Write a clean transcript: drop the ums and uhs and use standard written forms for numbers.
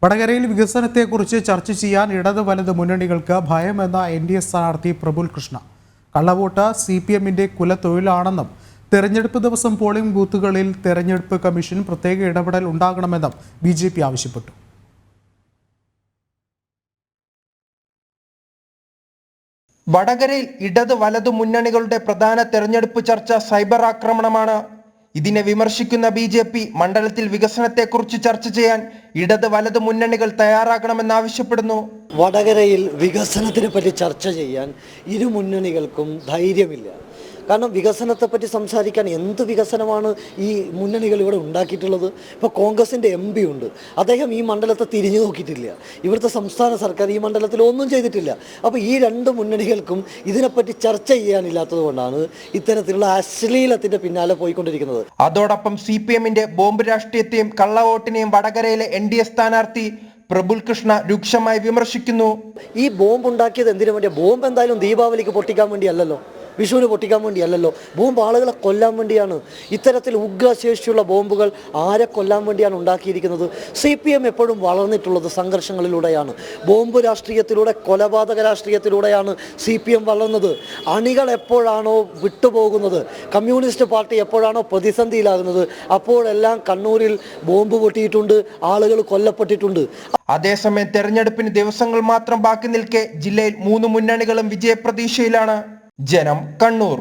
വടകരയിൽ വികസനത്തെക്കുറിച്ച് ചർച്ച ചെയ്യാൻ ഇടത് വലത് മുന്നണികൾക്ക് ഭയമെന്ന NDA സ്ഥാനാർത്ഥി പ്രബുൽ കൃഷ്ണ. കള്ളവോട്ട് CPMന്റെ കുലത്തൊഴിലാണെന്നും തെരഞ്ഞെടുപ്പ് ദിവസം പോളിംഗ് ബൂത്തുകളിൽ തെരഞ്ഞെടുപ്പ് കമ്മീഷൻ പ്രത്യേക ഇടപെടൽ ഉണ്ടാകണമെന്നും BJP ആവശ്യപ്പെട്ടു. വടകരയിൽ ഇടത് വലതു മുന്നണികളുടെ പ്രധാന തെരഞ്ഞെടുപ്പ് ചർച്ച സൈബർ ആക്രമണമാണ്. ഇതിനെ വിമർശിക്കുന്ന BJP മണ്ഡലത്തിൽ വികസനത്തെക്കുറിച്ച് ചർച്ച ചെയ്യാൻ ഇടത് വലത് മുന്നണികൾ തയ്യാറാകണമെന്നാവശ്യപ്പെടുന്നു. വടകരയിൽ വികസനത്തിനെ പറ്റി ചർച്ച ചെയ്യാൻ ഇരു മുന്നണികൾക്കും ധൈര്യമില്ല. കാരണം വികസനത്തെപ്പറ്റി സംസാരിക്കാൻ എന്ത് വികസനമാണ് ഈ മുന്നണികൾ ഇവിടെ ഉണ്ടാക്കിയിട്ടുള്ളത്? ഇപ്പോൾ കോൺഗ്രസിൻ്റെ MP ഉണ്ട്, അദ്ദേഹം ഈ മണ്ഡലത്തെ തിരിഞ്ഞു നോക്കിയിട്ടില്ല. ഇവിടുത്തെ സംസ്ഥാന സർക്കാർ ഈ മണ്ഡലത്തിൽ ഒന്നും ചെയ്തിട്ടില്ല. അപ്പോൾ ഈ രണ്ട് മുന്നണികൾക്കും ഇതിനെപ്പറ്റി ചർച്ച ചെയ്യാനില്ലാത്തത് കൊണ്ടാണ് ഇത്തരത്തിലുള്ള അശ്ലീലത്തിൻ്റെ പിന്നാലെ പോയിക്കൊണ്ടിരിക്കുന്നത്. അതോടൊപ്പം CPMന്റെ ബോംബ് രാഷ്ട്രീയത്തെയും കള്ളവോട്ടിനെയും വടകരയിലെ NDA സ്ഥാനാർത്ഥി പ്രബുൽ കൃഷ്ണ രൂക്ഷമായി വിമർശിക്കുന്നു. ഈ ബോംബ് ഉണ്ടാക്കിയത് എന്തിനു വേണ്ടിയാണ്? ബോംബ് എന്തായാലും ദീപാവലിക്ക് പൊട്ടിക്കാൻ വേണ്ടിയല്ലല്ലോ, വിഷുവിന് പൊട്ടിക്കാൻ വേണ്ടിയല്ലല്ലോ. ബോംബ് ആളുകളെ കൊല്ലാൻ വേണ്ടിയാണ്. ഇത്തരത്തിൽ ഉഗ്രശേഷിയുള്ള ബോംബുകൾ ആരെ കൊല്ലാൻ വേണ്ടിയാണ് ഉണ്ടാക്കിയിരിക്കുന്നത്? CPM എപ്പോഴും വളർന്നിട്ടുള്ളത് സംഘർഷങ്ങളിലൂടെയാണ്. ബോംബ് രാഷ്ട്രീയത്തിലൂടെ, കൊലപാതക രാഷ്ട്രീയത്തിലൂടെയാണ് CPM വളർന്നത്. അണികൾ എപ്പോഴാണോ വിട്ടുപോകുന്നത്, കമ്മ്യൂണിസ്റ്റ് പാർട്ടി എപ്പോഴാണോ പ്രതിസന്ധിയിലാകുന്നത്, അപ്പോഴെല്ലാം കണ്ണൂരിൽ ബോംബ് പൊട്ടിയിട്ടുണ്ട്, ആളുകൾ കൊല്ലപ്പെട്ടിട്ടുണ്ട്. അതേസമയം തെരഞ്ഞെടുപ്പിന് ദിവസങ്ങൾ മാത്രം ബാക്കി നിൽക്കെ ജില്ലയിൽ 3 മുന്നണികളും വിജയപ്രതീക്ഷയിലാണ്. ജനം, കണ്ണൂർ.